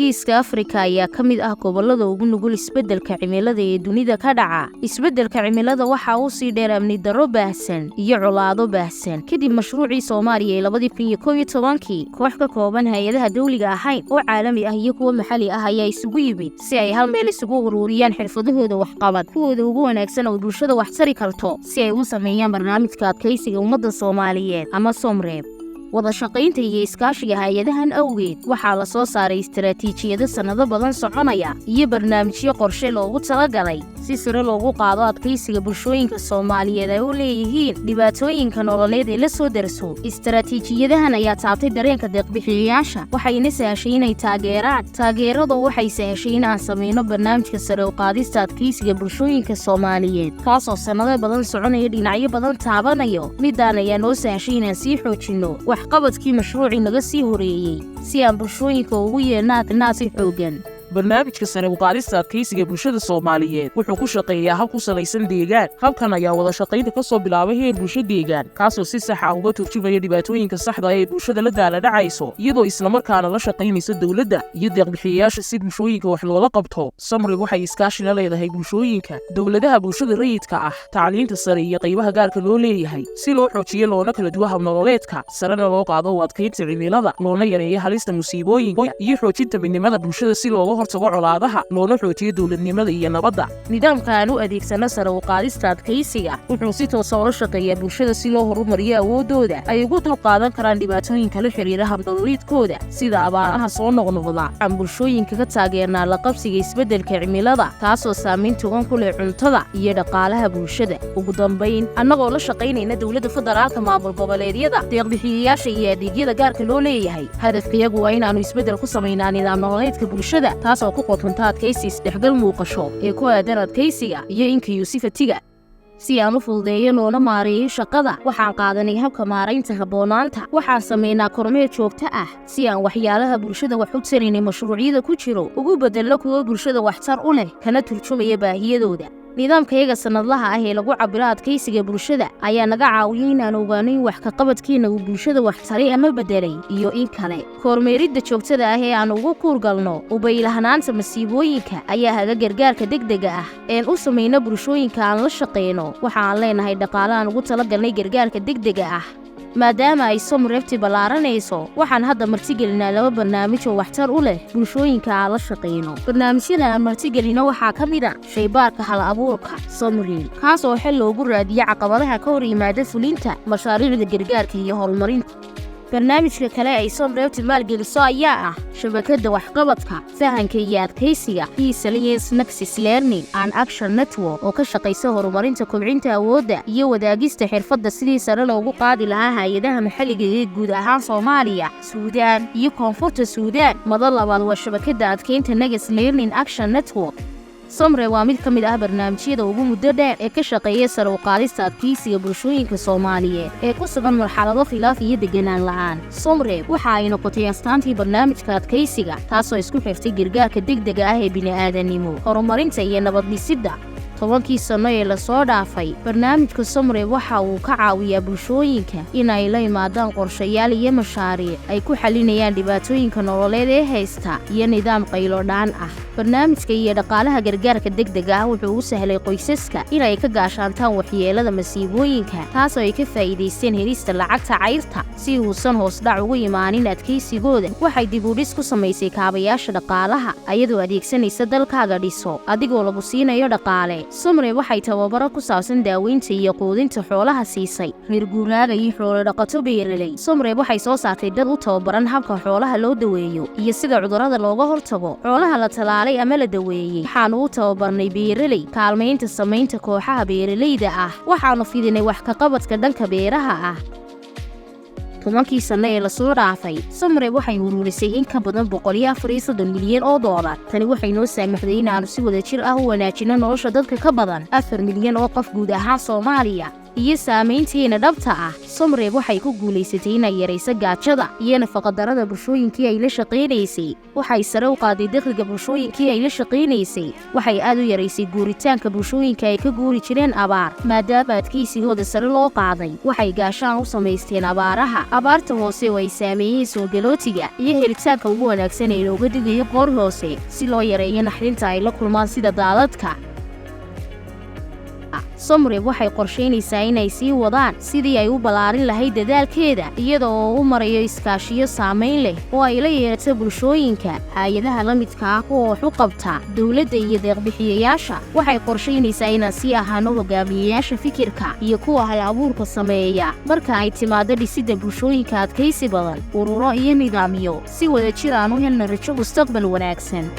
Geeska Afrika ayaa ka mid ah gobollada ugu nugul isbeddelka cimilada ee dunida ka dhaca. Isbeddelka cimilada waxa uu sii dheer amni darro baahsan iyo colaado baahsan. Kadib mashruucii Soomaaliya ee 2011 koox ka kooban hay'adaha dawliga ahayn oo caalami ah iyo kuwa maxalli ah ayaa isugu yimid si ay hal meel isugu ururiyaan xirfadahooda waxqabad kuwooda ugu wanaagsan oo bulshada wax tari karto si ay u sameeyaan barnaamijka adkeysiga ummadda Soomaaliyeed ama SOMREB. wada shaqaynta iyo iskaashiga hay'adahan awgeed waxaa la soo saaray istiraatiijiyado sanado badan soconaya iyo barnaamijyo qorshe loogu talagalay si sare loogu qaado adkeysiga bulshooyinka Soomaaliyeed ay u leeyihiin dhibaatooyinka nololeed ee la soo darso. Istiraatiijiyadahan ayaa taabtay dareenka deeq-bixiyayaasha waxayna sahashay inay taageeradu waxay sahashay in aan sameeyno barnaamijka sare u qaadista adkeysiga bulshooyinka Soomaaliyeed kaasoo sanado badan soconaya dhinacyo badan taabanayo. Midaan ayaa noo sahashay inaan sii xoojino waxqabadkii mashruucii naga sii horeeyay si aan bulshooyinka ugu yeelnaa si xoogan. barnaamijka sare u qaadista adkeysiga bulshada Soomaaliyeed wuxuu ku shaqeeyaa hab ku salaysan deegaan. Habkan ayaa wada shaqaynta ka soo bilaabay heer bulsho deegaan kaasoo si sax ah uga turjumaya dhibaatooyinka saxda ah ee bulshada la daaladhacayso iyadoo isla markaana la shaqaynaysa dawladda iyo deeq-bixiyayaasha si bulshooyinka wax loola qabto. SOMREB waxay iskaashi la leedahay bulshooyinka, dawladaha bulshada rayidka ah, tacliinta sare iyo qaybaha gaarka loo leeyahay si loo xoojiyo loona kala duwan hab nololeedka sarena loo qaado adkeynta cimilada, loona yareeyo halista musiibooyinka iyo xoojinta midnimada bulshada si looga hortago colaadaha loona xoojiyo dawladnimada iyo nabadda. Nidaamka aan u adeegsano sare u qaadista adkeysiga wuxuu si toos ah ula shaqeeyaa bulshada si loo horumariyo awoodooda ay ugu dulqaadan karaan dhibaatooyinka la xiriira habnololeedkooda sida abaaraha soo noqnoqda. Aan bulshooyinka ka taageernaa la qabsiga isbeddelka cimilada taasoo saameyn togan ku leh cuntada iyo dhaqaalaha bulshada. Ugu dambeyn, annagoo la shaqaynayna dawladda federaalka, maamul goboleedyada, deeq-bixiyayaasha iyo adeegyada gaarka loo leeyahay, hadafkayagu waa inaanu isbeddel ku samaynaa nidaam nololeedka bulshada taasoo ku qotonta adkeysi isdhexgal muuqasho ee ku aadan adkeysiga iyo inclusivity-ga. si aan u fududeeyo loona maareeyo shaqada waxaan qaadanay habka maaraynta habboonaanta. waxaan sameynaa kormeer joogto ah si aan waxyaalaha bulshada wax u tarinay mashruucyada ku jiro ugu bedelno kuwa bulshada waxtar u leh kana turjumaya baahiyadooda. nidaamkayaga sanadlaha ah ee lagu cabiro adkeysiga bulshada ayaa naga caawiyay inaan ogaano in wax ka qabadkeena uu bulshada wax taray ama bedelay iyo in kale. kormeeridda joogtada ah ee aan ugu kuurgalno ubaylahanaanta masiibooyinka ayaa haga gargaarka degdega ah een u samayno bulshooyinka aan la shaqeyno. waxaan leenahay dhaqaale aan ugu talagalnay gargaarka degdega ah. maadaama ay SOMREB ballaaranayso waxaan hadda martigelinaa 2 barnaamij oo waxtar u leh bulshooyinka aan la shaqeyno. barnaamijyada aan martigelino waxaa ka mid ah shaybaarka hal abuurka SOMREB kaasoo xal loogu raadiyo caqabadaha ka hor yimaada fulinta mashaariicda gargaarka iyo horumarinta. barnaamijka kale ay SOMREB maalgeliso ayaa ah shabakadda waxqabadka fahanka iyo adkeysiga Resilience Nexus Learning and Action Network oo ka shaqeysa horumarinta kobcinta awoodda iyo wadaagista xirfadda sidii sare loogu qaadi lahaa hay'adaha maxalliga ee guud ahaan Soomaaliya, Suudaan iyo Koonfurta Suudaan. madal labaad waa shabakadda adkeynta Nexus Learning Action Network. SOMREB waa mid ka mid ah barnaamijyada ugu muddo dheer ee ka shaqeeya sare u qaadista adkeysiga bulshooyinka Soomaaliyeed ee ku sugan marxalado khilaaf iyo deganaan la'aan. SOMREB waxa ay noqotay astaantii barnaamijka adkeysiga taasoo isku xirtay gargaarka degdega ah ee bini'aadanimo, horumarinta iyo nabad dhisidda. 10 sano ee la soo dhaafay barnaamijka SOMREB waxa uu ka caawiyaa bulshooyinka inay la yimaadaan qorshayaal iyo mashaariic ay ku xalinayaan dhibaatooyinka nololeed ee haysta iyo nidaam qaylo dhaan ah. barnaamijka iyo dhaqaalaha gargaarka degdega ah wuxuu u sahlay qoysaska inay ka gaashaantaan waxyeelada masiibooyinka taasoo ay ka faa'iideysteen helista lacagta cayrta si uusan hoos dhac ugu imaanin adkeysigooda. waxay dib u dhis ku samaysay kaabayaasha dhaqaalaha ayadoo adeegsanaysa dalkaaga dhiso adigoo lagu siinayo dhaqaale. SOMREB waxay tababaro ku saabsan daaweynta iyo quudinta xoolaha siisay reer guuraaga iyo xoolo dhaqato beeraley. SOMREB waxay soo saartay dad u tababaran habka xoolaha loo daweeyo iyo sida cudurrada looga hortago. xoolaha la talaalay ama la daweeyay waxaan u tababarnay beeraley kaalmaynta samaynta kooxaha beeraleyda ah. waxaanu fidinay wax ka qabadka dhanka beeraha ah. 10 sano ee la soo dhaafay SOMREB waxay ururisay in ka badan $134 milyan oo dollar. tani waxay noo saamaxday in aanu si wada jir ah u wanaajino nolosha dadka ka badan 4 milyan oo qof guud ahaan Soomaaliya. iyo saamaynteena dhabta ah. Somreeb waxay ku guulaysatay inay yarayso gaajada iyo nafaqo-darrada bulshooyinkii ay la shaqaynaysay. Waxay sare u qaaday dakhliga bulshooyinkii ay la shaqaynaysay. Waxay aad u yaraysay guuritaanka bulshooyinka ay ka guuri jireen abaar, maadaama adkaysigooda sare loo qaaday. Waxay gaashaan u samaysteen abaaraha. Abaarta hoose oo ay saameeyeen soo galootiga iyo helitaanka ugu wanaagsan ee looga dhigayo qoor hoose si loo yareeyo naxdinta ay la kulmaan sida daadadka. Somreeb waxay qorsheynaysaa inay sii wadaan sidii ay u ballaarin lahayd dadaalkeeda iyada oo u marayo iskaashiyo saamayn leh oo ay la yeelato bulshooyinka, hay'adaha la midka ah kuwa wax u qabta, dowladda iyo deeq-bixiyayaasha. Waxay qorsheynaysaa inaan sii ahaano hogaamiyeyaasha fikirka iyo kuwa hal-abuurka sameeya marka ay timaado dhisidda bulshooyinka adkaysi badan, ururo iyo nidaamyo si wadajir aan u helno rajo mustaqbal wanaagsan.